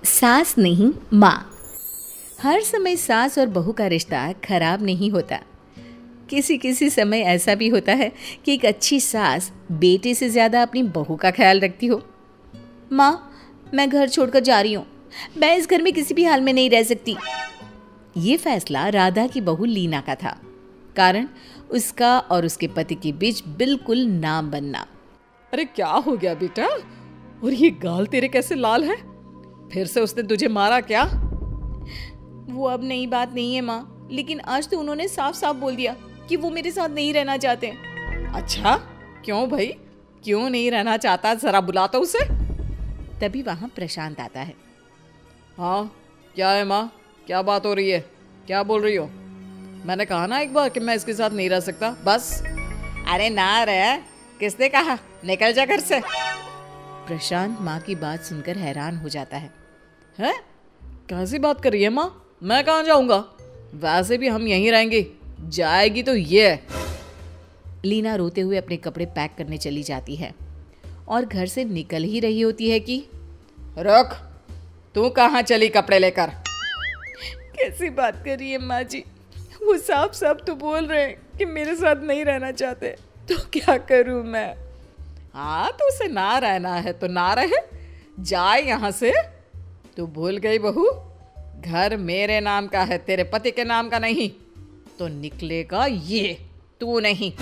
सास नहीं माँ। हर समय सास और बहू का रिश्ता खराब नहीं होता। किसी किसी समय ऐसा भी होता है कि एक अच्छी सास बेटे से ज़्यादा अपनी बहू का ख्याल रखती हो। माँ, मैं घर छोड़कर जा रही हूँ, मैं इस घर में किसी भी हाल में नहीं रह सकती। ये फैसला राधा की बहू लीना का था। कारण उसका और उसके पति के बीच बिल्कुल ना बनना। अरे क्या हो गया बेटा? और ये गाल तेरे कैसे लाल है? फिर से उसने तुझे मारा क्या? वो अब नई बात नहीं है माँ, लेकिन आज तो उन्होंने साफ साफ बोल दिया कि वो मेरे साथ नहीं रहना चाहते। अच्छा, क्यों भाई? क्यों नहीं रहना चाहता? जरा बुला तो उसे। तभी वहां प्रशांत आता है। हाँ, क्या है माँ? क्या बात हो रही है? क्या बोल रही हो? मैंने कहा ना एक बार कि मैं इसके साथ नहीं रह सकता, बस। अरे ना रह, किसने कहा? निकल जा घर से। प्रशांत माँ की बात सुनकर हैरान हो जाता है। हैं? कैसी बात कर रही है माँ? मैं कहाँ जाऊंगा? वैसे भी हम यहीं रहेंगे, जाएगी तो ये। लीना रोते हुए अपने कपड़े पैक करने चली जाती है और घर से निकल ही रही होती है कि रुक, तू कहाँ चली कपड़े लेकर? कैसी बात कर रही है माँ जी? वो साफ साफ तो बोल रहे हैं कि मेरे साथ नहीं रहना चाहते, तो क्या करूं मैं? हाँ, तो उसे ना रहना है तो ना रहे, जाए यहाँ से। तू भूल गई बहू, घर मेरे नाम का है, तेरे पति के नाम का नहीं। तो निकलेगा ये, तू नहीं।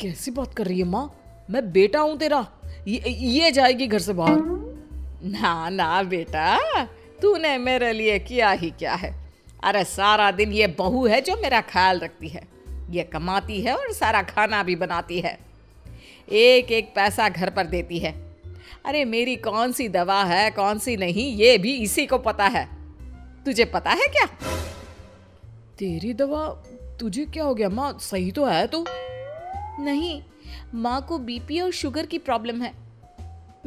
कैसी बात कर रही है माँ? मैं बेटा हूं तेरा, ये जाएगी घर से बाहर। ना ना बेटा, तूने मेरे लिए किया ही क्या है? अरे सारा दिन ये बहू है जो मेरा ख्याल रखती है। ये कमाती है और सारा खाना भी बनाती है, एक एक पैसा घर पर देती है। अरे मेरी कौन सी दवा है कौन सी नहीं, ये भी इसी को पता है। तुझे पता है क्या? तेरी दवा? तुझे क्या हो गया माँ? सही तो है तू? नहीं, माँ को बीपी और शुगर की प्रॉब्लम है।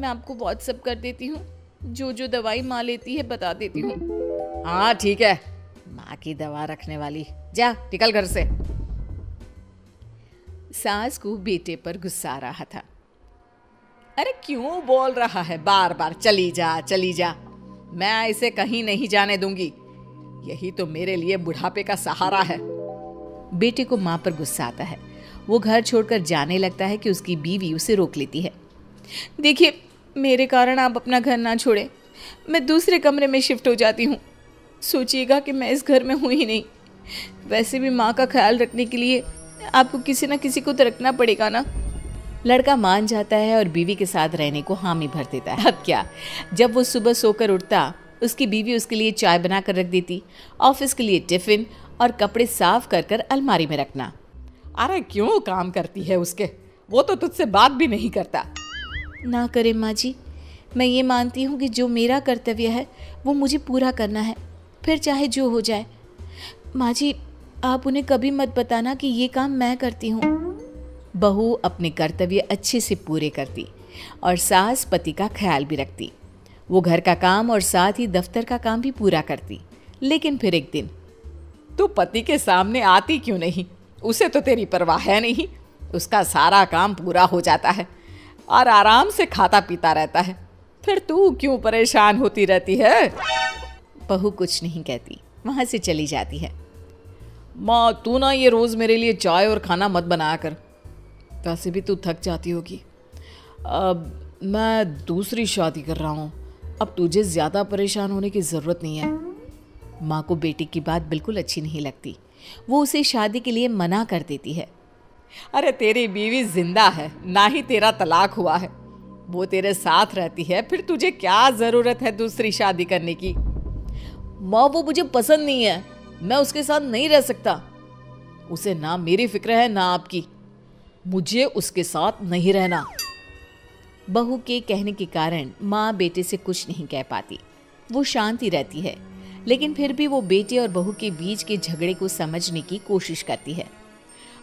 मैं आपको व्हाट्सएप कर देती हूँ, जो जो दवाई माँ लेती है बता देती हूँ। हाँ ठीक है, माँ की दवा रखने वाली, जा निकल घर से। सास को बेटे पर गुस्सा आ रहा था। अरे क्यों बोल रहा है बार बार चली जा चली जा? मैं इसे कहीं नहीं जाने दूंगी, यही तो मेरे लिए बुढ़ापे का सहारा है। बेटे को माँ पर गुस्सा आता है। वो घर छोड़कर जाने लगता है कि उसकी बीवी उसे रोक लेती है। देखिए, मेरे कारण आप अपना घर ना छोड़े, मैं दूसरे कमरे में शिफ्ट हो जाती हूँ। सोचिएगा कि मैं इस घर में हूँ ही नहीं। वैसे भी माँ का ख्याल रखने के लिए आपको किसी ना किसी को तो रखना पड़ेगा ना। लड़का मान जाता है और बीवी के साथ रहने को हामी भर देता है। अब क्या, जब वो सुबह सोकर उठता, उसकी बीवी उसके लिए चाय बना कर रख देती, ऑफिस के लिए टिफिन और कपड़े साफ कर कर अलमारी में रखना। अरे क्यों काम करती है उसके? वो तो तुझसे बात भी नहीं करता। ना करे माँ जी, मैं ये मानती हूँ कि जो मेरा कर्तव्य है वो मुझे पूरा करना है, फिर चाहे जो हो जाए। माँ जी, आप उन्हें कभी मत बताना कि ये काम मैं करती हूँ। बहू अपने कर्तव्य अच्छे से पूरे करती और सास पति का ख्याल भी रखती। वो घर का काम और साथ ही दफ्तर का काम भी पूरा करती। लेकिन फिर एक दिन, तू पति के सामने आती क्यों नहीं? उसे तो तेरी परवाह है नहीं, उसका सारा काम पूरा हो जाता है और आराम से खाता पीता रहता है। फिर तू क्यों परेशान होती रहती है? बहू कुछ नहीं कहती, वहां से चली जाती है। माँ, तू ना ये रोज मेरे लिए चाय और खाना मत बनाया कर, वैसे भी तू थक जाती होगी। अब मैं दूसरी शादी कर रहा हूँ, अब तुझे ज़्यादा परेशान होने की ज़रूरत नहीं है। माँ को बेटी की बात बिल्कुल अच्छी नहीं लगती। वो उसे शादी के लिए मना कर देती है। अरे तेरी बीवी जिंदा है, ना ही तेरा तलाक हुआ है। वो तेरे साथ रहती है, फिर तुझे क्या ज़रूरत है दूसरी शादी करने की? माँ, वो मुझे पसंद नहीं है, मैं उसके साथ नहीं रह सकता। उसे ना मेरी फिक्र है ना आपकी, मुझे उसके साथ नहीं रहना। बहू के कहने के कारण माँ बेटे से कुछ नहीं कह पाती। वो शांति रहती है, लेकिन फिर भी वो बेटे और बहू के बीच के झगड़े को समझने की कोशिश करती है।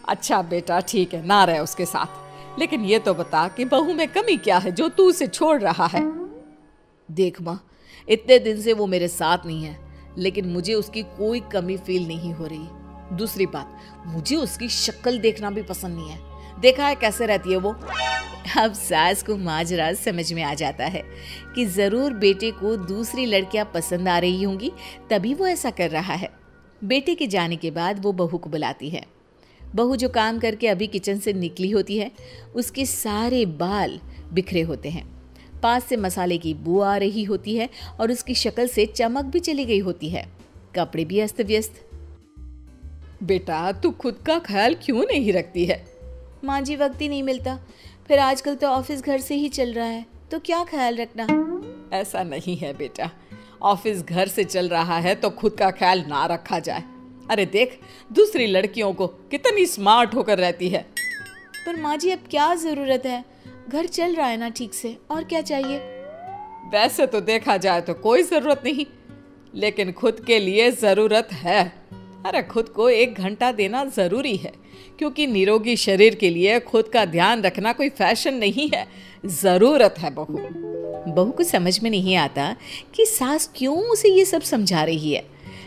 अच्छा बेटा, ठीक है, ना रहे उसके साथ, लेकिन ये तो बता कि बहू में कमी क्या है जो तू उसे छोड़ रहा है? देख माँ, इतने दिन से वो मेरे साथ नहीं है, लेकिन मुझे उसकी कोई कमी फील नहीं हो रही। दूसरी बात, मुझे उसकी शक्ल देखना भी पसंद नहीं है। देखा है कैसे रहती है वो। अब सास को माजरा समझ में आ जाता है कि जरूर बेटे को दूसरी लड़कियां पसंद आ रही होंगी, तभी वो ऐसा कर रहा है। बेटे के जाने के बाद वो बहू को बुलाती है। बहू जो काम करके अभी किचन से निकली होती है, उसके सारे बाल बिखरे होते हैं, पास से मसाले की बू आ रही होती है और उसकी शक्ल से चमक भी चली गई होती है, कपड़े भी अस्त व्यस्त। बेटा तू खुद का ख्याल क्यों नहीं रखती है? माँ जी वक्त ही नहीं मिलता, फिर आजकल तो ऑफिस घर से ही चल रहा है, तो क्या ख्याल रखना। ऐसा नहीं है बेटा, ऑफिस घर से चल रहा है तो खुद का ख्याल ना रखा जाए। अरे देख दूसरी लड़कियों को कितनी स्मार्ट होकर रहती है। पर माँ जी अब क्या जरूरत है, घर चल रहा है ना ठीक से, और क्या चाहिए। वैसे तो देखा जाए तो कोई जरूरत नहीं, लेकिन खुद के लिए जरूरत है। अरे खुद को 1 घंटा देना जरूरी है, क्योंकि निरोगी शरीर के लिए खुद का ध्यान रखना कोई फैशन नहीं है, जरूरत है। बहू को समझ में नहीं आता कि सास क्यों उसे ये सब समझा रही है,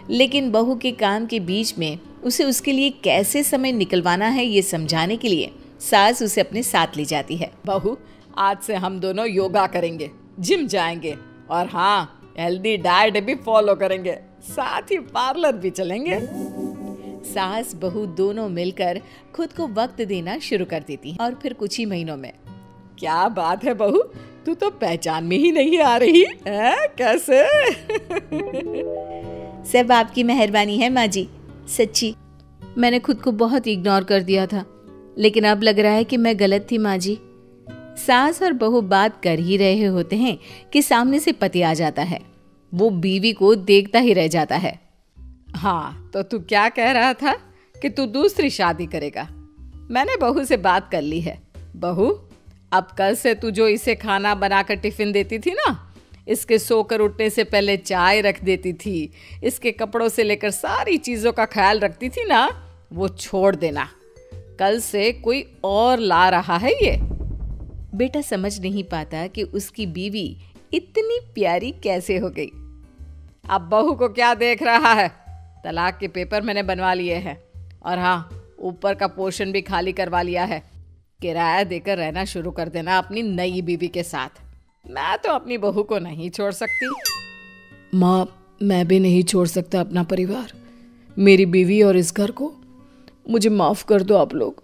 लेकिन बहू के काम के बीच में उसे उसके लिए कैसे समय निकलवाना है ये समझाने के लिए सास उसे अपने साथ ले जाती है। बहू आज से हम दोनों योगा करेंगे, जिम जाएंगे और हाँ हेल्दी डाइट भी फॉलो करेंगे, साथ ही पार्लर भी चलेंगे। सास बहू दोनों मिलकर खुद को वक्त देना शुरू कर देती हैं और फिर कुछ ही महीनों में। क्या बात है बहू, तू तो पहचान में ही नहीं आ रही है, कैसे? सब आपकी मेहरबानी है माँ जी, सच्ची मैंने खुद को बहुत इग्नोर कर दिया था, लेकिन अब लग रहा है कि मैं गलत थी माँ जी। सास और बहू बात कर ही रहे होते हैं कि सामने से पति आ जाता है। वो बीवी को देखता ही रह जाता है। हाँ तो तू क्या कह रहा था कि तू दूसरी शादी करेगा? मैंने बहू से बात कर ली है। बहू अब कल से तू जो इसे खाना बनाकर टिफिन देती थी ना, इसके सोकर उठने से पहले चाय रख देती थी, इसके कपड़ों से लेकर सारी चीजों का ख्याल रखती थी ना, वो छोड़ देना। कल से कोई और ला रहा है ये। बेटा समझ नहीं पाता कि उसकी बीवी इतनी प्यारी कैसे हो गई। अब बहू को क्या देख रहा है? तलाक के पेपर मैंने बनवा लिए हैं और हाँ ऊपर का पोर्शन भी खाली करवा लिया है। किराया देकर रहना शुरू कर देना अपनी नई बीवी के साथ। मैं तो अपनी बहू को नहीं छोड़ सकती। माँ मैं भी नहीं छोड़ सकता अपना परिवार, मेरी बीवी और इस घर को। मुझे माफ कर दो आप लोग।